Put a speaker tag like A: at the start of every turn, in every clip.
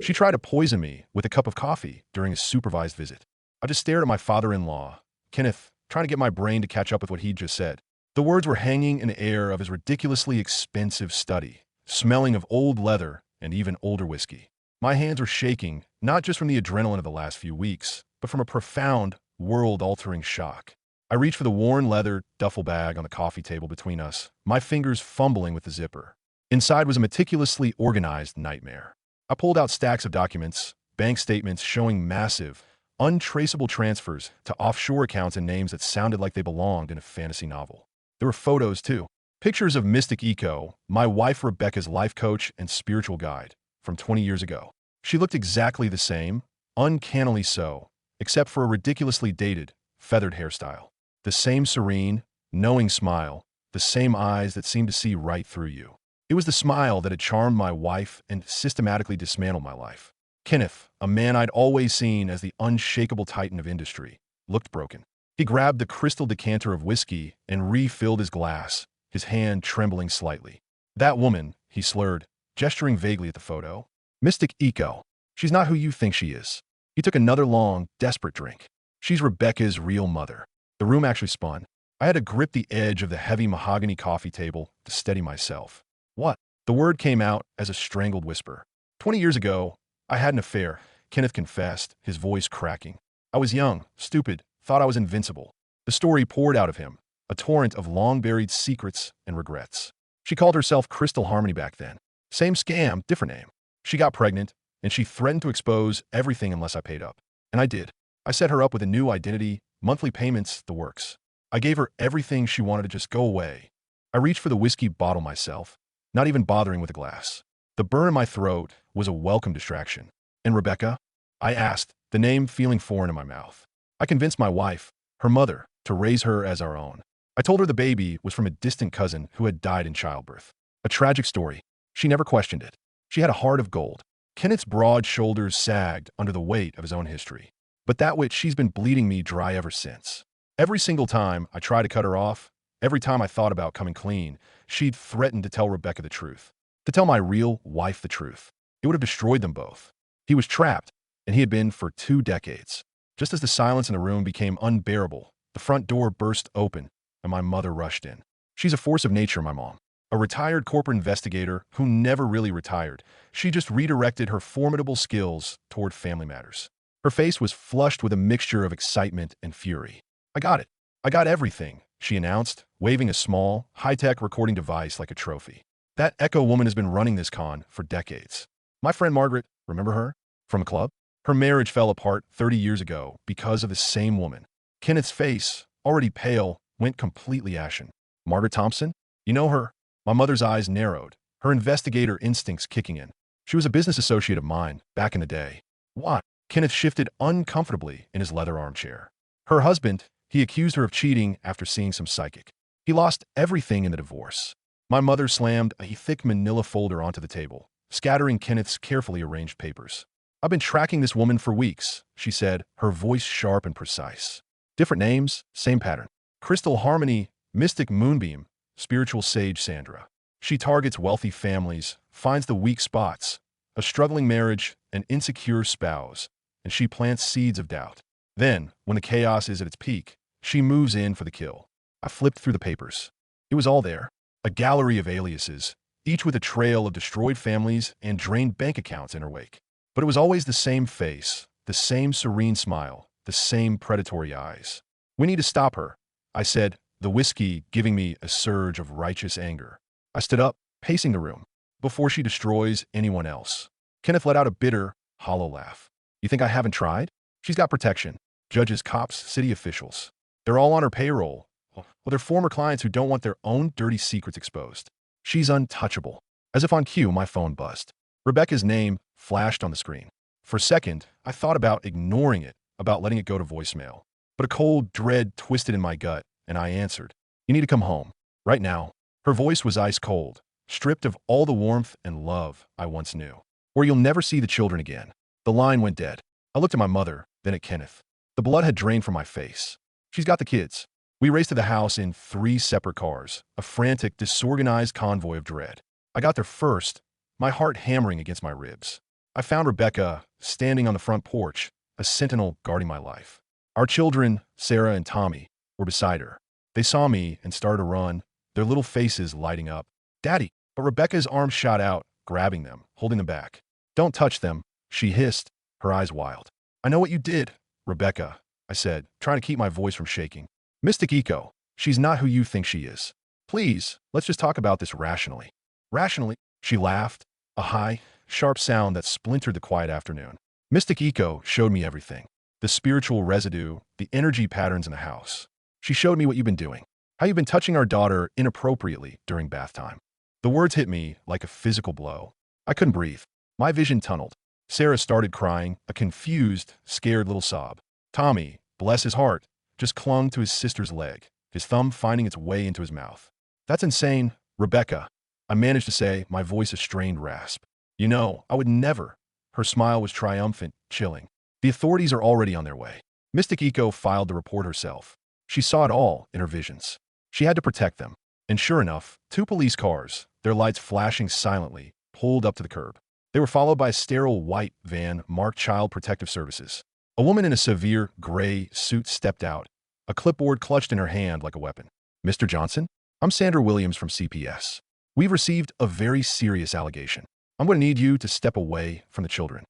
A: She tried to poison me with a cup of coffee during a supervised visit. I just stared at my father-in-law, Kenneth, trying to get my brain to catch up with what he'd just said. The words were hanging in the air of his ridiculously expensive study, smelling of old leather and even older whiskey. My hands were shaking, not just from the adrenaline of the last few weeks, but from a profound, world-altering shock. I reached for the worn leather duffel bag on the coffee table between us, my fingers fumbling with the zipper. Inside was a meticulously organized nightmare. I pulled out stacks of documents, bank statements showing massive, untraceable transfers to offshore accounts and names that sounded like they belonged in a fantasy novel. There were photos, too. Pictures of Mystic Eko, my wife Rebecca's life coach and spiritual guide, from 20 years ago. She looked exactly the same, uncannily so, except for a ridiculously dated, feathered hairstyle. The same serene, knowing smile, the same eyes that seemed to see right through you. It was the smile that had charmed my wife and systematically dismantled my life. Kenneth, a man I'd always seen as the unshakable titan of industry, looked broken. He grabbed the crystal decanter of whiskey and refilled his glass, his hand trembling slightly. That woman, he slurred, gesturing vaguely at the photo. Mystic Eko. She's not who you think she is. He took another long, desperate drink. She's Rebecca's real mother. The room actually spun. I had to grip the edge of the heavy mahogany coffee table to steady myself. What? The word came out as a strangled whisper. 20 years ago, I had an affair, Kenneth confessed, his voice cracking. I was young, stupid, thought I was invincible. The story poured out of him, a torrent of long-buried secrets and regrets. She called herself Crystal Harmony back then. Same scam, different name. She got pregnant, and she threatened to expose everything unless I paid up. And I did. I set her up with a new identity, monthly payments, the works. I gave her everything she wanted to just go away. I reached for the whiskey bottle myself, not even bothering with a glass. The burn in my throat was a welcome distraction. And Rebecca? I asked, the name feeling foreign in my mouth. I convinced my wife, her mother, to raise her as our own. I told her the baby was from a distant cousin who had died in childbirth. A tragic story. She never questioned it. She had a heart of gold. Kenneth's broad shoulders sagged under the weight of his own history. But that witch, she's been bleeding me dry ever since. Every single time I tried to cut her off, every time I thought about coming clean, she'd threatened to tell Rebecca the truth. To tell my real wife the truth. It would have destroyed them both. He was trapped, and he had been for 2 decades. Just as the silence in the room became unbearable, the front door burst open, and my mother rushed in. She's a force of nature, my mom. A retired corporate investigator who never really retired. She just redirected her formidable skills toward family matters. Her face was flushed with a mixture of excitement and fury. I got it. I got everything, she announced, waving a small, high-tech recording device like a trophy. That Eko woman has been running this con for decades. My friend Margaret, remember her? From a club? Her marriage fell apart 30 years ago because of the same woman. Kenneth's face, already pale, went completely ashen. Margaret Thompson? You know her? My mother's eyes narrowed, her investigator instincts kicking in. She was a business associate of mine, back in the day. What? Kenneth shifted uncomfortably in his leather armchair. Her husband, he accused her of cheating after seeing some psychic. He lost everything in the divorce. My mother slammed a thick manila folder onto the table, scattering Kenneth's carefully arranged papers. I've been tracking this woman for weeks, she said, her voice sharp and precise. Different names, same pattern. Crystal Harmony, Mystic Moonbeam, Spiritual Sage Sandra. She targets wealthy families, finds the weak spots, a struggling marriage, an insecure spouse, and she plants seeds of doubt. Then, when the chaos is at its peak, she moves in for the kill. I flipped through the papers. It was all there. A gallery of aliases, each with a trail of destroyed families and drained bank accounts in her wake. But it was always the same face, the same serene smile, the same predatory eyes. We need to stop her, I said, the whiskey giving me a surge of righteous anger. I stood up, pacing the room, before she destroys anyone else. Kenneth let out a bitter, hollow laugh. You think I haven't tried? She's got protection. Judges, cops, city officials. They're all on her payroll. Well, they're former clients who don't want their own dirty secrets exposed. She's untouchable. As if on cue, my phone buzzed. Rebecca's name flashed on the screen. For a second, I thought about ignoring it, about letting it go to voicemail. But a cold dread twisted in my gut, and I answered. You need to come home. Right now. Her voice was ice cold, stripped of all the warmth and love I once knew. Or you'll never see the children again. The line went dead. I looked at my mother, then at Kenneth. The blood had drained from my face. She's got the kids. We raced to the house in 3 separate cars, a frantic, disorganized convoy of dread. I got there first, my heart hammering against my ribs. I found Rebecca standing on the front porch, a sentinel guarding my life. Our children, Sarah and Tommy, were beside her. They saw me and started to run, their little faces lighting up. Daddy! But Rebecca's arms shot out, grabbing them, holding them back. Don't touch them, she hissed, her eyes wild. I know what you did, Rebecca, I said, trying to keep my voice from shaking. Mystic Eko, she's not who you think she is. Please, let's just talk about this rationally. Rationally? She laughed, a high, sharp sound that splintered the quiet afternoon. Mystic Eko showed me everything. The spiritual residue, the energy patterns in the house. She showed me what you've been doing. How you've been touching our daughter inappropriately during bath time. The words hit me like a physical blow. I couldn't breathe. My vision tunneled. Sarah started crying, a confused, scared little sob. Tommy, bless his heart, just clung to his sister's leg, his thumb finding its way into his mouth. That's insane, Rebecca, I managed to say, my voice a strained rasp. You know, I would never. Her smile was triumphant, chilling. The authorities are already on their way. Mystic Eko filed the report herself. She saw it all in her visions. She had to protect them. And sure enough, 2 police cars, their lights flashing silently, pulled up to the curb. They were followed by a sterile white van marked Child Protective Services. A woman in a severe gray suit stepped out, a clipboard clutched in her hand like a weapon. Mr. Johnson? I'm Sandra Williams from CPS. We've received a very serious allegation. I'm going to need you to step away from the children.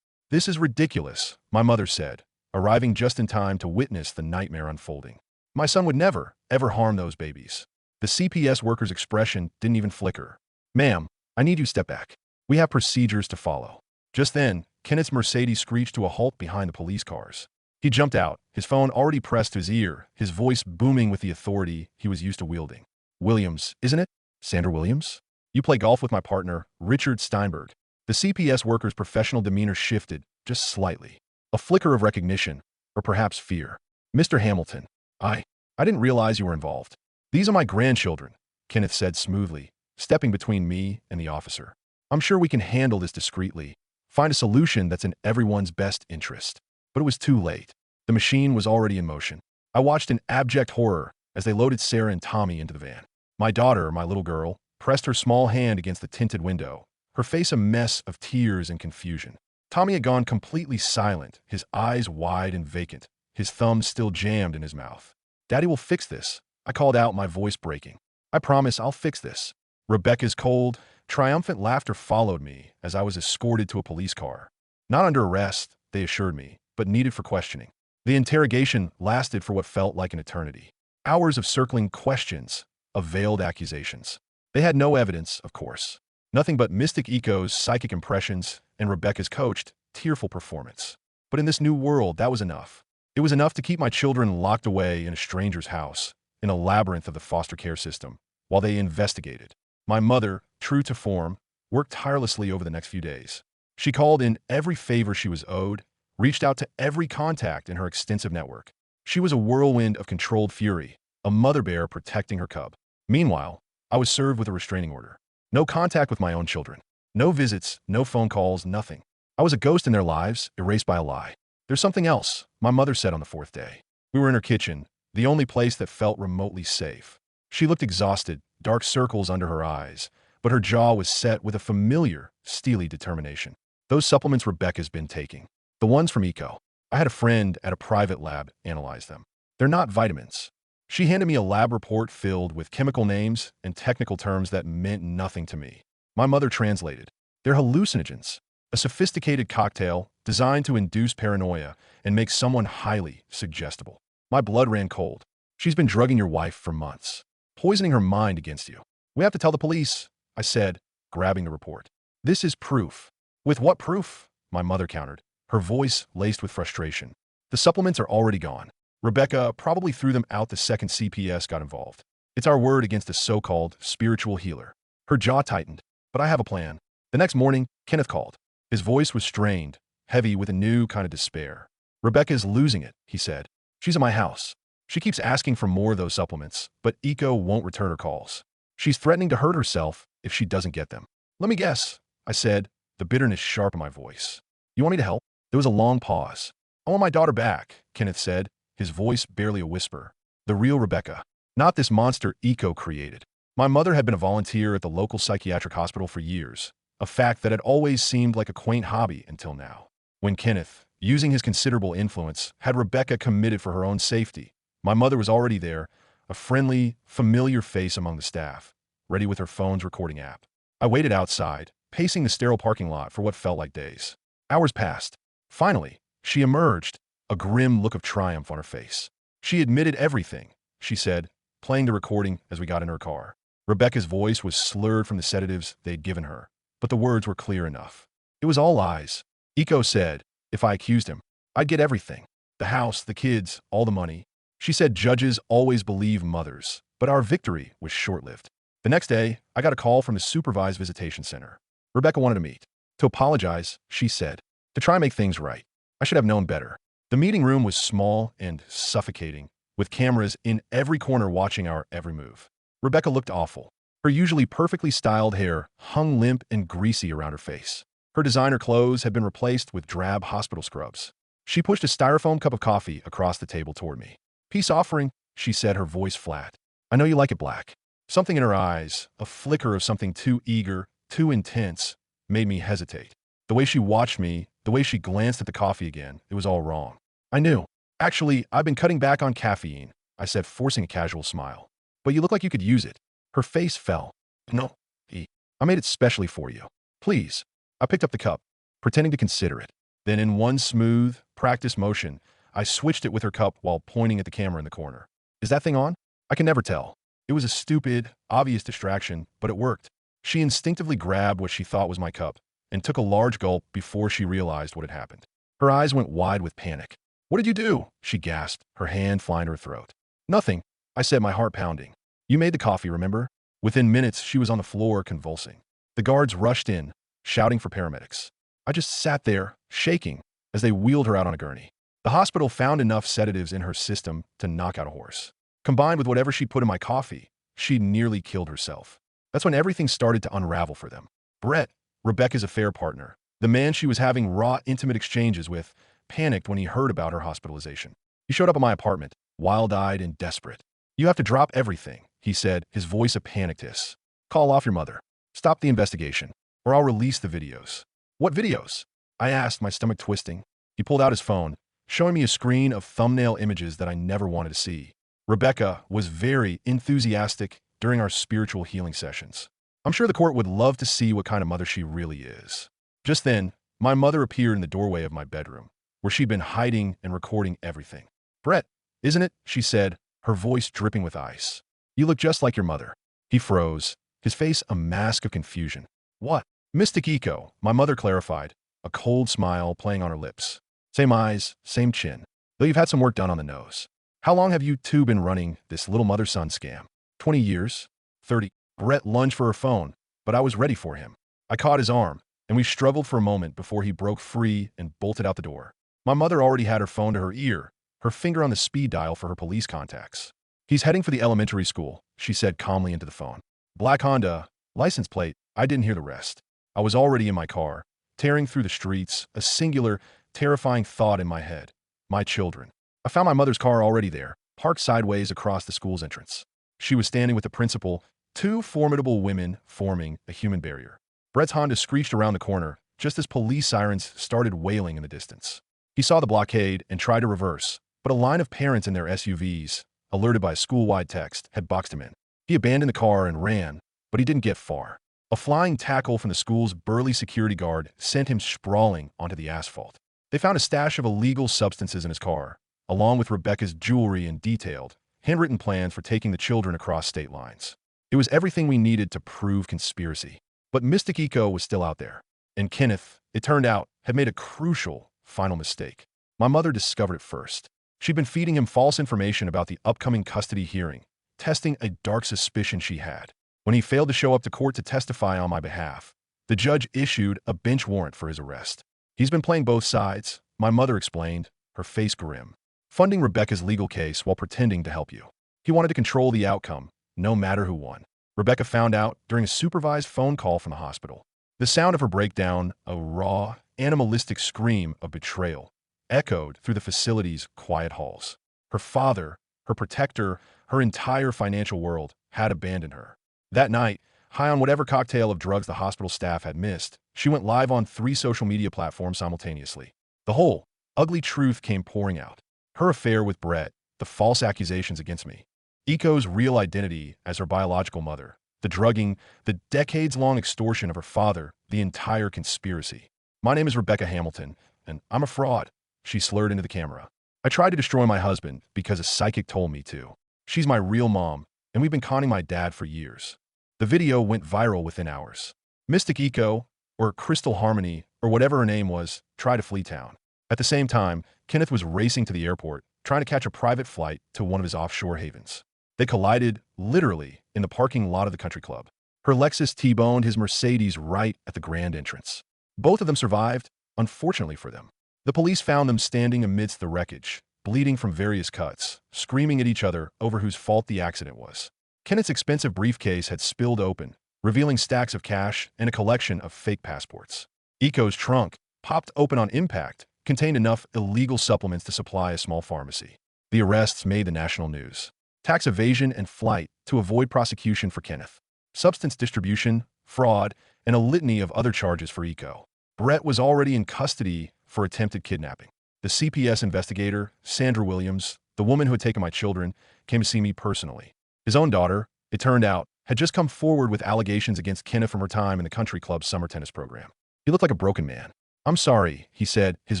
A: This is ridiculous, my mother said, arriving just in time to witness the nightmare unfolding. My son would never, ever harm those babies. The CPS worker's expression didn't even flicker. Ma'am, I need you to step back. We have procedures to follow. Just then, Kenneth's Mercedes screeched to a halt behind the police cars. He jumped out, his phone already pressed to his ear, his voice booming with the authority he was used to wielding. Williams, isn't it? Sandra Williams? You play golf with my partner, Richard Steinberg. The CPS worker's professional demeanor shifted, just slightly. A flicker of recognition, or perhaps fear. Mr. Hamilton, I didn't realize you were involved. These are my grandchildren, Kenneth said smoothly, stepping between me and the officer. I'm sure we can handle this discreetly, find a solution that's in everyone's best interest. But it was too late. The machine was already in motion. I watched in abject horror as they loaded Sarah and Tommy into the van. My daughter, my little girl, pressed her small hand against the tinted window, her face a mess of tears and confusion. Tommy had gone completely silent, his eyes wide and vacant, his thumb still jammed in his mouth. Daddy will fix this, I called out, my voice breaking. I promise I'll fix this. Rebecca's cold, triumphant laughter followed me as I was escorted to a police car. Not under arrest, they assured me, but needed for questioning. The interrogation lasted for what felt like an eternity. Hours of circling questions, of veiled accusations. They had no evidence, of course. Nothing but Mystic Eko's psychic impressions and Rebecca's coached, tearful performance. But in this new world, that was enough. It was enough to keep my children locked away in a stranger's house, in a labyrinth of the foster care system, while they investigated. My mother, true to form, worked tirelessly over the next few days. She called in every favor she was owed, reached out to every contact in her extensive network. She was a whirlwind of controlled fury, a mother bear protecting her cub. Meanwhile, I was served with a restraining order. No contact with my own children. No visits, no phone calls, nothing. I was a ghost in their lives, erased by a lie. There's something else, my mother said on the 4th day. We were in her kitchen, the only place that felt remotely safe. She looked exhausted, dark circles under her eyes, but her jaw was set with a familiar, steely determination. Those supplements Rebecca's been taking. The ones from Eko. I had a friend at a private lab analyze them. They're not vitamins. She handed me a lab report filled with chemical names and technical terms that meant nothing to me. My mother translated. They're hallucinogens, a sophisticated cocktail designed to induce paranoia and make someone highly suggestible. My blood ran cold. She's been drugging your wife for months, poisoning her mind against you. We have to tell the police, I said, grabbing the report. This is proof. With what proof? My mother countered, her voice laced with frustration. The supplements are already gone. Rebecca probably threw them out the second CPS got involved. It's our word against a so-called spiritual healer. Her jaw tightened, but I have a plan. The next morning, Kenneth called. His voice was strained, heavy with a new kind of despair. Rebecca is losing it, he said. She's at my house. She keeps asking for more of those supplements, but Eko won't return her calls. She's threatening to hurt herself if she doesn't get them. Let me guess, I said, the bitterness sharp in my voice. You want me to help? There was a long pause. I want my daughter back, Kenneth said, his voice barely a whisper. The real Rebecca, not this monster Eko created. My mother had been a volunteer at the local psychiatric hospital for years, a fact that had always seemed like a quaint hobby until now. When Kenneth, using his considerable influence, had Rebecca committed for her own safety, my mother was already there, a friendly, familiar face among the staff, ready with her phone's recording app. I waited outside, pacing the sterile parking lot for what felt like days. Hours passed. Finally, she emerged, a grim look of triumph on her face. She admitted everything, she said, playing the recording as we got in her car. Rebecca's voice was slurred from the sedatives they'd given her, but the words were clear enough. It was all lies. Eko said, if I accused him, I'd get everything. The house, the kids, all the money. She said judges always believe mothers, but our victory was short-lived. The next day, I got a call from the supervised visitation center. Rebecca wanted to meet. To apologize, she said. To try and make things right. I should have known better. The meeting room was small and suffocating, with cameras in every corner watching our every move. Rebecca looked awful. Her usually perfectly styled hair hung limp and greasy around her face. Her designer clothes had been replaced with drab hospital scrubs. She pushed a styrofoam cup of coffee across the table toward me. Peace offering, she said, her voice flat. I know you like it black. Something in her eyes, a flicker of something too eager, too intense, made me hesitate. The way she watched me, the way she glanced at the coffee again, it was all wrong. I knew. Actually, I've been cutting back on caffeine, I said, forcing a casual smile. But you look like you could use it. Her face fell. No, I made it specially for you. Please. I picked up the cup, pretending to consider it. Then in one smooth, practiced motion, I switched it with her cup while pointing at the camera in the corner. Is that thing on? I can never tell. It was a stupid, obvious distraction, but it worked. She instinctively grabbed what she thought was my cup and took a large gulp before she realized what had happened. Her eyes went wide with panic. What did you do? She gasped, her hand flying to her throat. Nothing, I said, my heart pounding. You made the coffee, remember? Within minutes, she was on the floor convulsing. The guards rushed in, shouting for paramedics. I just sat there, shaking, as they wheeled her out on a gurney. The hospital found enough sedatives in her system to knock out a horse. Combined with whatever she'd put in my coffee, she'd nearly killed herself. That's when everything started to unravel for them. Brett, Rebecca's affair partner, the man she was having raw, intimate exchanges with, panicked when he heard about her hospitalization. He showed up at my apartment, wild-eyed and desperate. You have to drop everything, he said, his voice a panicked hiss. Call off your mother. Stop the investigation, or I'll release the videos. What videos? I asked, my stomach twisting. He pulled out his phone, showing me a screen of thumbnail images that I never wanted to see. Rebecca was very enthusiastic during our spiritual healing sessions. I'm sure the court would love to see what kind of mother she really is. Just then, my mother appeared in the doorway of my bedroom, where she'd been hiding and recording everything. Brett, isn't it? She said, her voice dripping with ice. You look just like your mother. He froze, his face a mask of confusion. What? Mystic Eko, my mother clarified, a cold smile playing on her lips. Same eyes, same chin, though you've had some work done on the nose. How long have you two been running this little mother-son scam? 20 years? 30? Brett lunged for her phone, but I was ready for him. I caught his arm, and we struggled for a moment before he broke free and bolted out the door. My mother already had her phone to her ear, her finger on the speed dial for her police contacts. He's heading for the elementary school, she said calmly into the phone. Black Honda, license plate. I didn't hear the rest. I was already in my car, tearing through the streets, a singular, terrifying thought in my head. My children. I found my mother's car already there, parked sideways across the school's entrance. She was standing with the principal, two formidable women forming a human barrier. Brett's Honda screeched around the corner just as police sirens started wailing in the distance. He saw the blockade and tried to reverse, but a line of parents in their SUVs, alerted by a school-wide text, had boxed him in. He abandoned the car and ran, but he didn't get far. A flying tackle from the school's burly security guard sent him sprawling onto the asphalt. They found a stash of illegal substances in his car, along with Rebecca's jewelry and detailed, handwritten plans for taking the children across state lines. It was everything we needed to prove conspiracy. But Mystic Eko was still out there. And Kenneth, it turned out, had made a crucial, final mistake. My mother discovered it first. She'd been feeding him false information about the upcoming custody hearing, testing a dark suspicion she had. When he failed to show up to court to testify on my behalf, the judge issued a bench warrant for his arrest. He's been playing both sides, my mother explained, her face grim. Funding Rebecca's legal case while pretending to help you. He wanted to control the outcome, no matter who won. Rebecca found out during a supervised phone call from the hospital. The sound of her breakdown, a raw, animalistic scream of betrayal, echoed through the facility's quiet halls. Her father, her protector, her entire financial world had abandoned her. That night, High on whatever cocktail of drugs the hospital staff had missed, she went live on 3 social media platforms simultaneously. The whole ugly truth came pouring out. Her affair with Brett, the false accusations against me, Eko's real identity as her biological mother, the drugging, the decades-long extortion of her father, the entire conspiracy. My name is Rebecca Hamilton, and I'm a fraud, she slurred into the camera. I tried to destroy my husband because a psychic told me to. She's my real mom, and we've been conning my dad for years. The video went viral within hours. Mystic Eko, or Crystal Harmony, or whatever her name was, tried to flee town. At the same time, Kenneth was racing to the airport, trying to catch a private flight to one of his offshore havens. They collided, literally, in the parking lot of the country club. Her Lexus T-boned his Mercedes right at the grand entrance. Both of them survived, unfortunately for them. The police found them standing amidst the wreckage, bleeding from various cuts, screaming at each other over whose fault the accident was. Kenneth's expensive briefcase had spilled open, revealing stacks of cash and a collection of fake passports. Eko's trunk, popped open on impact, contained enough illegal supplements to supply a small pharmacy. The arrests made the national news. Tax evasion and flight to avoid prosecution for Kenneth. Substance distribution, fraud, and a litany of other charges for Eko. Brett was already in custody for attempted kidnapping. The CPS investigator, Sandra Williams, the woman who had taken my children, came to see me personally. His own daughter, it turned out, had just come forward with allegations against Kenneth from her time in the country club's summer tennis program. He looked like a broken man. "I'm sorry," he said, his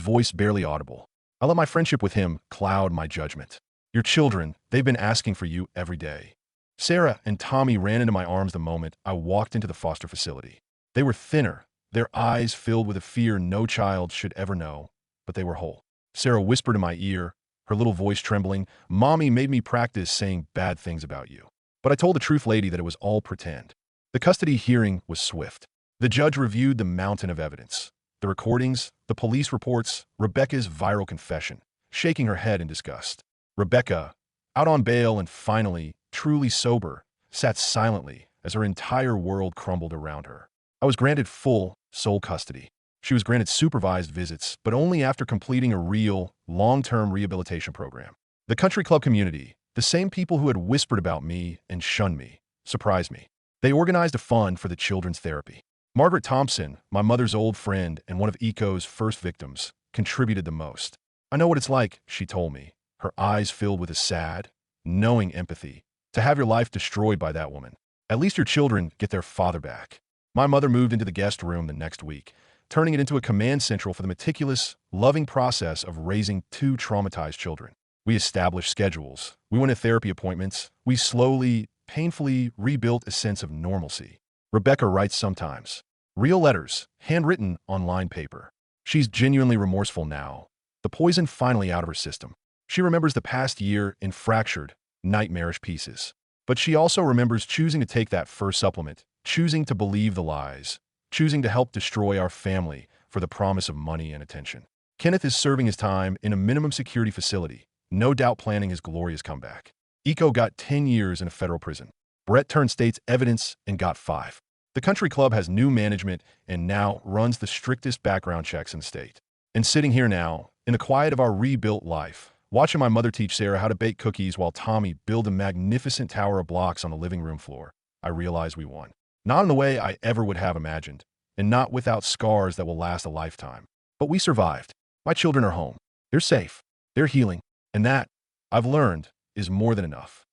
A: voice barely audible. "I let my friendship with him cloud my judgment. Your children, they've been asking for you every day." Sarah and Tommy ran into my arms the moment I walked into the foster facility. They were thinner, their eyes filled with a fear no child should ever know, but they were whole. Sarah whispered in my ear, her little voice trembling, "Mommy made me practice saying bad things about you." But I told the truth lady that it was all pretend. The custody hearing was swift. The judge reviewed the mountain of evidence. The recordings, the police reports, Rebecca's viral confession, shaking her head in disgust. Rebecca, out on bail and finally, truly sober, sat silently as her entire world crumbled around her. I was granted full, sole custody. She was granted supervised visits, but only after completing a real, long-term rehabilitation program. The country club community, the same people who had whispered about me and shunned me, surprised me. They organized a fund for the children's therapy. Margaret Thompson, my mother's old friend and one of Eko's first victims, contributed the most. "I know what it's like," she told me, her eyes filled with a sad, knowing empathy, "to have your life destroyed by that woman. At least your children get their father back." My mother moved into the guest room the next week, turning it into a command central for the meticulous, loving process of raising 2 traumatized children. We established schedules. We went to therapy appointments. We slowly, painfully rebuilt a sense of normalcy. Rebecca writes sometimes. Real letters, handwritten on lined paper. She's genuinely remorseful now. The poison finally out of her system. She remembers the past year in fractured, nightmarish pieces. But she also remembers choosing to take that first supplement, choosing to believe the lies, choosing to help destroy our family for the promise of money and attention. Kenneth is serving his time in a minimum security facility, no doubt planning his glorious comeback. Eko got 10 years in a federal prison. Brett turned state's evidence and got 5. The country club has new management and now runs the strictest background checks in the state. And sitting here now, in the quiet of our rebuilt life, watching my mother teach Sarah how to bake cookies while Tommy build a magnificent tower of blocks on the living room floor, I realize we won. Not in the way I ever would have imagined, and not without scars that will last a lifetime. But we survived. My children are home. They're safe. They're healing. And that, I've learned, is more than enough.